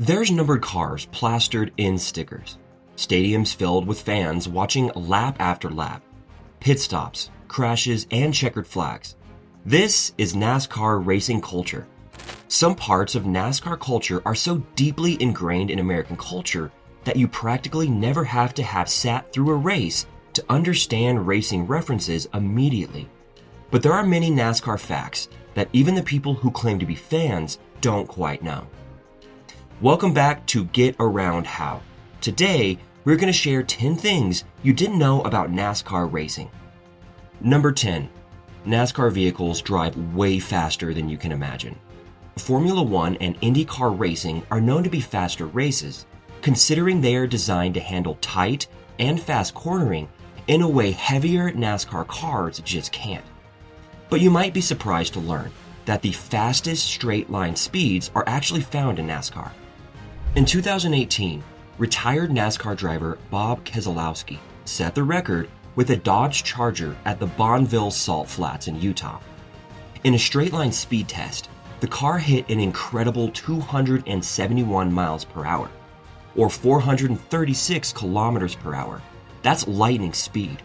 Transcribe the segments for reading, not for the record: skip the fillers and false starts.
There's numbered cars plastered in stickers, stadiums filled with fans watching lap after lap, pit stops, crashes, and checkered flags. This is NASCAR racing culture. Some parts of NASCAR culture are so deeply ingrained in American culture that you practically never have to have sat through a race to understand racing references immediately. But there are many NASCAR facts that even the people who claim to be fans don't quite know. Welcome back to Get Around How. Today, we're going to share 10 things you didn't know about NASCAR racing. Number 10. NASCAR vehicles drive way faster than you can imagine. Formula One and IndyCar racing are known to be faster races, considering they are designed to handle tight and fast cornering in a way heavier NASCAR cars just can't. But you might be surprised to learn that the fastest straight line speeds are actually found in NASCAR. In 2018, retired NASCAR driver Bob Keselowski set the record with a Dodge Charger at the Bonneville Salt Flats in Utah. In a straight line speed test, the car hit an incredible 271 miles per hour, or 436 kilometers per hour. That's lightning speed.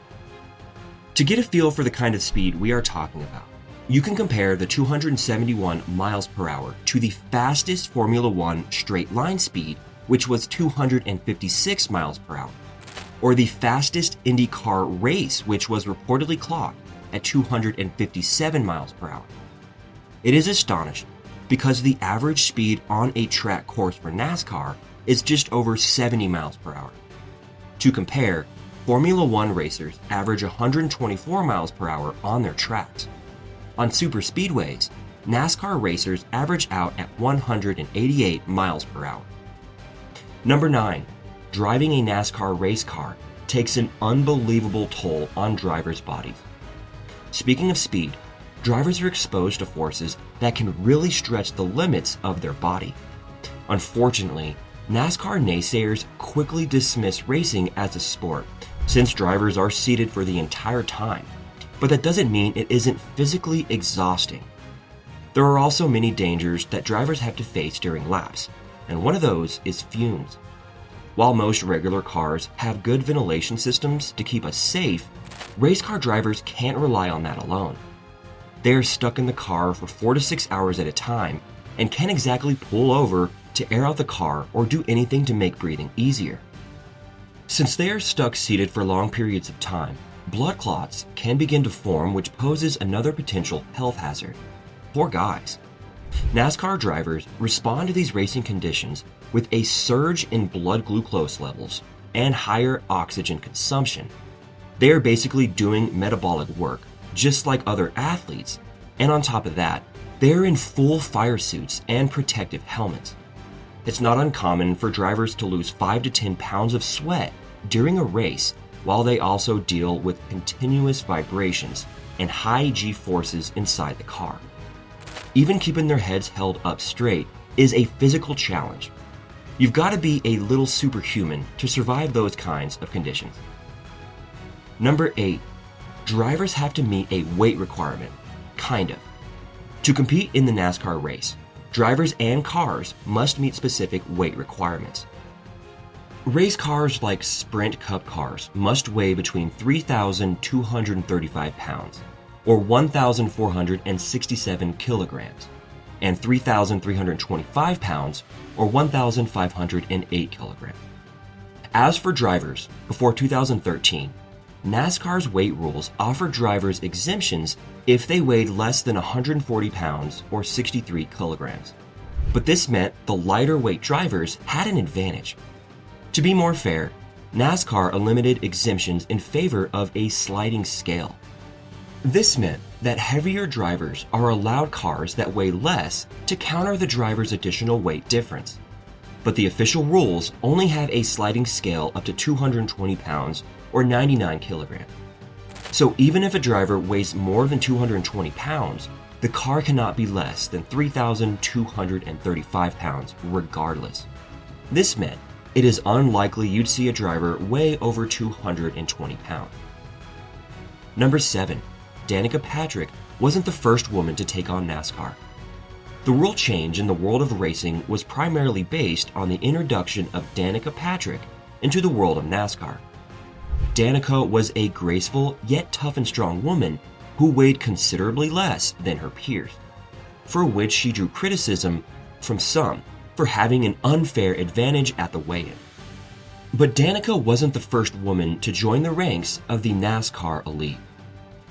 To get a feel for the kind of speed we are talking about, you can compare the 271 miles per hour to the fastest Formula One straight line speed, which was 256 miles per hour, or the fastest IndyCar race, which was reportedly clocked at 257 miles per hour. It is astonishing because the average speed on a track course for NASCAR is just over 70 miles per hour. To compare, Formula One racers average 124 miles per hour on their tracks. On super speedways, NASCAR racers average out at 188 miles per hour. Number 9. Driving a NASCAR race car takes an unbelievable toll on drivers' bodies. Speaking of speed, drivers are exposed to forces that can really stretch the limits of their body. Unfortunately, NASCAR naysayers quickly dismiss racing as a sport, since drivers are seated for the entire time. But that doesn't mean it isn't physically exhausting. There are also many dangers that drivers have to face during laps, and one of those is fumes. While most regular cars have good ventilation systems to keep us safe, race car drivers can't rely on that alone. They are stuck in the car for 4 to 6 hours at a time and can't exactly pull over to air out the car or do anything to make breathing easier. Since they are stuck seated for long periods of time, blood clots can begin to form, which poses another potential health hazard. Poor guys. NASCAR drivers respond to these racing conditions with a surge in blood glucose levels and higher oxygen consumption. They are basically doing metabolic work, just like other athletes, and on top of that, they are in full fire suits and protective helmets. It's not uncommon for drivers to lose 5 to 10 pounds of sweat during a race, while they also deal with continuous vibrations and high G-forces inside the car. Even keeping their heads held up straight is a physical challenge. You've got to be a little superhuman to survive those kinds of conditions. Number 8. Drivers have to meet a weight requirement. Kind of. To compete in the NASCAR race, drivers and cars must meet specific weight requirements. Race cars like Sprint Cup cars must weigh between 3,235 pounds, or 1,467 kilograms, and 3,325 pounds, or 1,508 kilograms. As for drivers, before 2013, NASCAR's weight rules offered drivers exemptions if they weighed less than 140 pounds, or 63 kilograms. But this meant the lighter weight drivers had an advantage. To be more fair, NASCAR eliminated exemptions in favor of a sliding scale. This meant that heavier drivers are allowed cars that weigh less to counter the driver's additional weight difference. But the official rules only have a sliding scale up to 220 pounds or 99 kilograms. So even if a driver weighs more than 220 pounds, the car cannot be less than 3,235 pounds regardless. This meant it is unlikely you'd see a driver weigh over 220 pounds. Number 7. Danica Patrick wasn't the first woman to take on NASCAR. The rule change in the world of racing was primarily based on the introduction of Danica Patrick into the world of NASCAR. Danica was a graceful yet tough and strong woman who weighed considerably less than her peers, for which she drew criticism from some for having an unfair advantage at the weigh-in. But Danica wasn't the first woman to join the ranks of the NASCAR elite.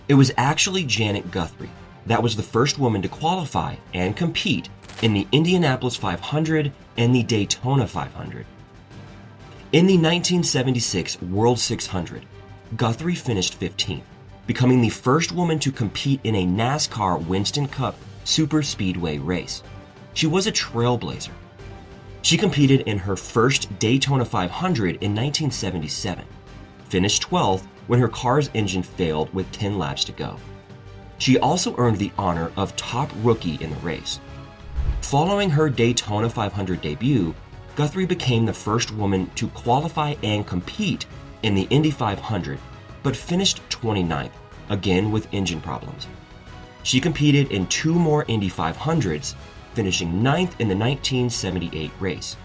It was actually Janet Guthrie that was the first woman to qualify and compete in the Indianapolis 500 and the Daytona 500. In the 1976 World 600, Guthrie finished 15th, becoming the first woman to compete in a NASCAR Winston Cup Super Speedway race. She was a trailblazer. She competed in her first Daytona 500 in 1977, finished 12th when her car's engine failed with 10 laps to go. She also earned the honor of top rookie in the race. Following her Daytona 500 debut, Guthrie became the first woman to qualify and compete in the Indy 500, but finished 29th, again with engine problems. She competed in 2 more Indy 500s, finishing 9th in the 1978 race.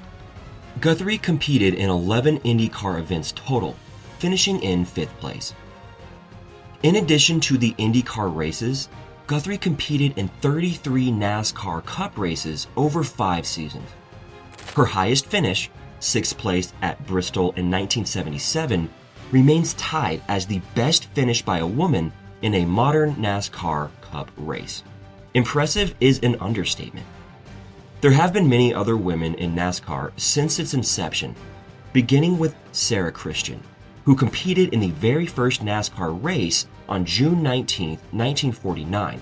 Guthrie competed in 11 IndyCar events total, finishing in 5th place. In addition to the IndyCar races, Guthrie competed in 33 NASCAR Cup races over 5 seasons. Her highest finish, 6th place at Bristol in 1977, remains tied as the best finish by a woman in a modern NASCAR Cup race. Impressive is an understatement. There have been many other women in NASCAR since its inception, beginning with Sarah Christian, who competed in the very first NASCAR race on June 19, 1949,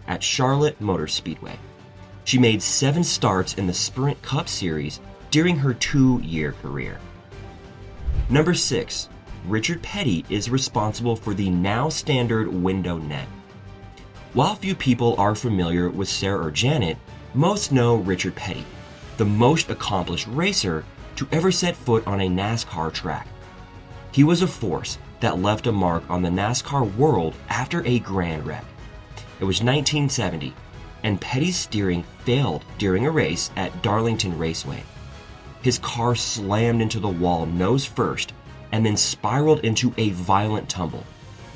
at Charlotte Motor Speedway. She made 7 starts in the Sprint Cup Series during her 2-year career. Number 6. Richard Petty is responsible for the now standard window net. While few people are familiar with Sarah or Janet, most know Richard Petty, the most accomplished racer to ever set foot on a NASCAR track. He was a force that left a mark on the NASCAR world after a grand wreck. It was 1970, and Petty's steering failed during a race at Darlington Raceway. His car slammed into the wall nose first and then spiraled into a violent tumble,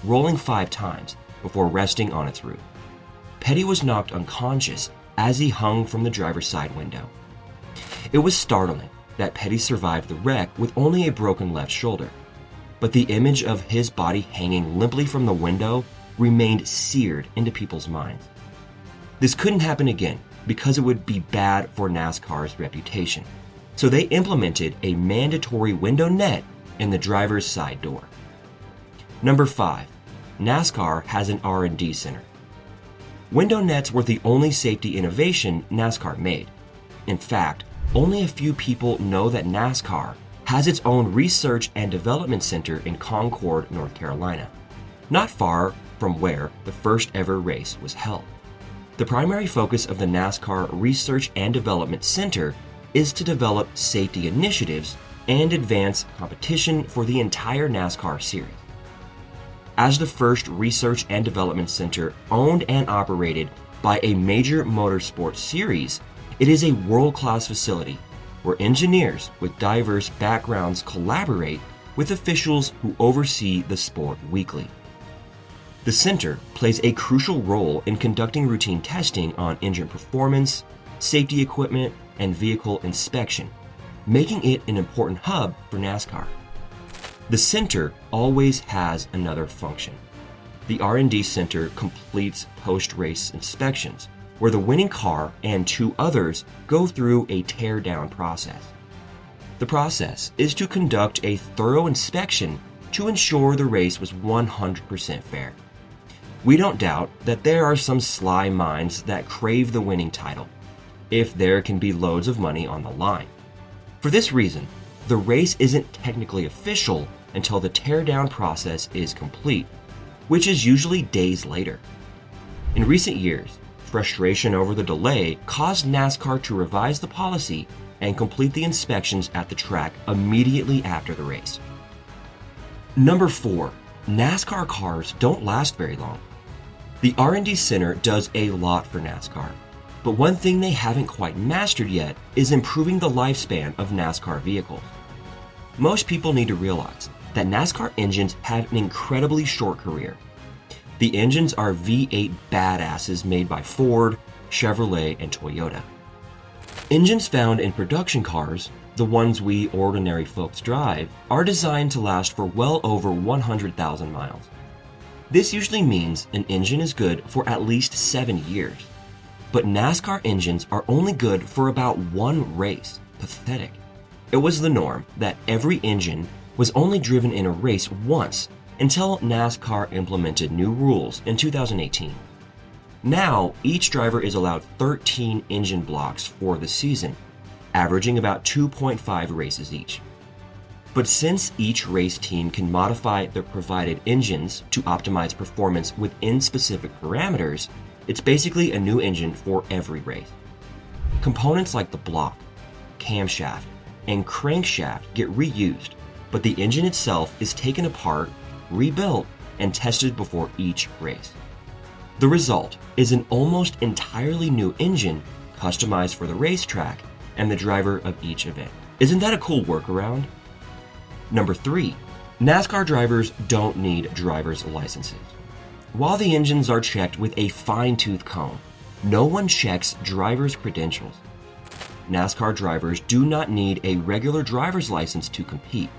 rolling 5 times before resting on its roof. Petty was knocked unconscious as he hung from the driver's side window. It was startling that Petty survived the wreck with only a broken left shoulder, but the image of his body hanging limply from the window remained seared into people's minds. This couldn't happen again because it would be bad for NASCAR's reputation, so they implemented a mandatory window net in the driver's side door. Number 5. NASCAR has an R&D center. Window nets were the only safety innovation NASCAR made. In fact, only a few people know that NASCAR has its own research and development center in Concord, North Carolina, not far from where the first ever race was held. The primary focus of the NASCAR Research and Development Center is to develop safety initiatives and advance competition for the entire NASCAR series. As the first research and development center owned and operated by a major motorsport series, it is a world-class facility where engineers with diverse backgrounds collaborate with officials who oversee the sport weekly. The center plays a crucial role in conducting routine testing on engine performance, safety equipment, and vehicle inspection, making it an important hub for NASCAR. The center always has another function. The R&D center completes post-race inspections, where the winning car and 2 others go through a tear-down process. The process is to conduct a thorough inspection to ensure the race was 100% fair. We don't doubt that there are some sly minds that crave the winning title, if there can be loads of money on the line. For this reason, the race isn't technically official until the tear-down process is complete, which is usually days later. In recent years, frustration over the delay caused NASCAR to revise the policy and complete the inspections at the track immediately after the race. Number 4. NASCAR cars don't last very long. The R&D Center does a lot for NASCAR. But one thing they haven't quite mastered yet is improving the lifespan of NASCAR vehicles. Most people need to realize that NASCAR engines have an incredibly short career. The engines are V8 badasses made by Ford, Chevrolet, and Toyota. Engines found in production cars, the ones we ordinary folks drive, are designed to last for well over 100,000 miles. This usually means an engine is good for at least 7 years. But NASCAR engines are only good for about one race. Pathetic. It was the norm that every engine was only driven in a race once until NASCAR implemented new rules in 2018. Now, each driver is allowed 13 engine blocks for the season, averaging about 2.5 races each. But since each race team can modify their provided engines to optimize performance within specific parameters, it's basically a new engine for every race. Components like the block, camshaft, and crankshaft get reused, but the engine itself is taken apart, rebuilt, and tested before each race. The result is an almost entirely new engine customized for the racetrack and the driver of each event. Isn't that a cool workaround? Number 3, NASCAR drivers don't need driver's licenses. While the engines are checked with a fine-tooth comb, no one checks driver's credentials. NASCAR drivers do not need a regular driver's license to compete.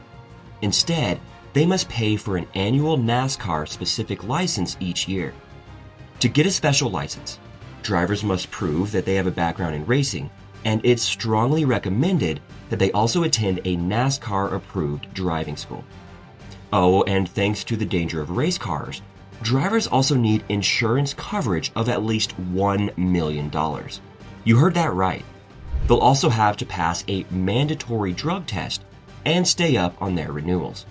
Instead, they must pay for an annual NASCAR-specific license each year. To get a special license, drivers must prove that they have a background in racing, and it's strongly recommended that they also attend a NASCAR-approved driving school. Oh, and thanks to the danger of race cars, drivers also need insurance coverage of at least $1 million. You heard that right. They'll also have to pass a mandatory drug test and stay up on their renewals.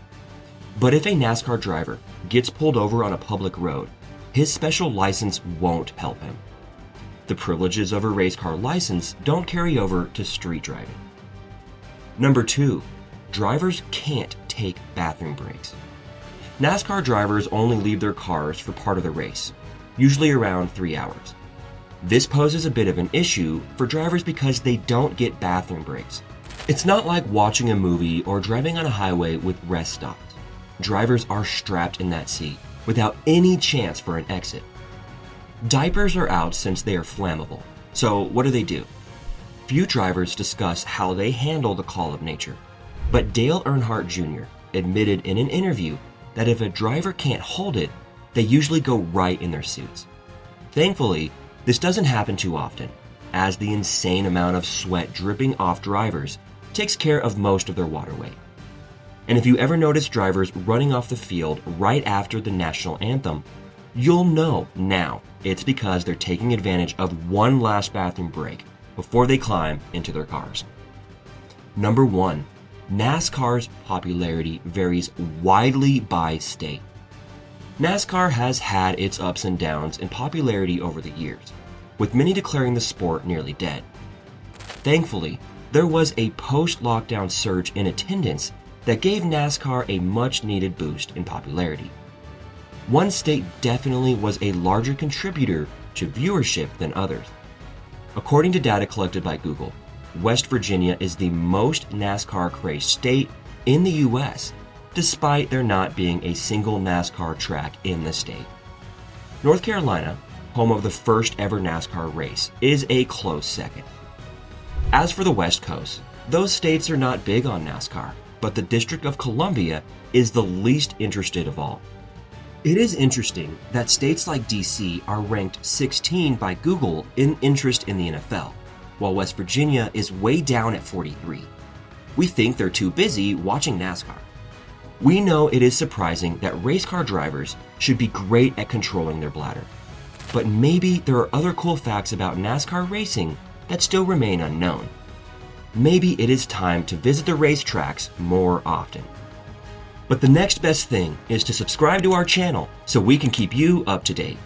But if a NASCAR driver gets pulled over on a public road, his special license won't help him. The privileges of a race car license don't carry over to street driving. Number 2, drivers can't take bathroom breaks. NASCAR drivers only leave their cars for part of the race, usually around 3 hours. This poses a bit of an issue for drivers because they don't get bathroom breaks. It's not like watching a movie or driving on a highway with rest stops. Drivers are strapped in that seat without any chance for an exit. Diapers are out since they are flammable, so what do? Few drivers discuss how they handle the call of nature, but Dale Earnhardt Jr. admitted in an interview that if a driver can't hold it, they usually go right in their suits. Thankfully, this doesn't happen too often, as the insane amount of sweat dripping off drivers takes care of most of their water weight. And if you ever notice drivers running off the field right after the national anthem, you'll know now it's because they're taking advantage of one last bathroom break before they climb into their cars. Number 1, NASCAR's popularity varies widely by state. NASCAR has had its ups and downs in popularity over the years, with many declaring the sport nearly dead. Thankfully, there was a post-lockdown surge in attendance that gave NASCAR a much-needed boost in popularity. One state definitely was a larger contributor to viewership than others. According to data collected by Google, West Virginia is the most NASCAR-crazed state in the U.S., despite there not being a single NASCAR track in the state. North Carolina, home of the first ever NASCAR race, is a close second. As for the West Coast, those states are not big on NASCAR, but the District of Columbia is the least interested of all. It is interesting that states like DC are ranked 16 by Google in interest in the NFL, while West Virginia is way down at 43. We think they're too busy watching NASCAR. We know it is surprising that race car drivers should be great at controlling their bladder. But maybe there are other cool facts about NASCAR racing that still remain unknown. Maybe it is time to visit the racetracks more often. But the next best thing is to subscribe to our channel so we can keep you up to date.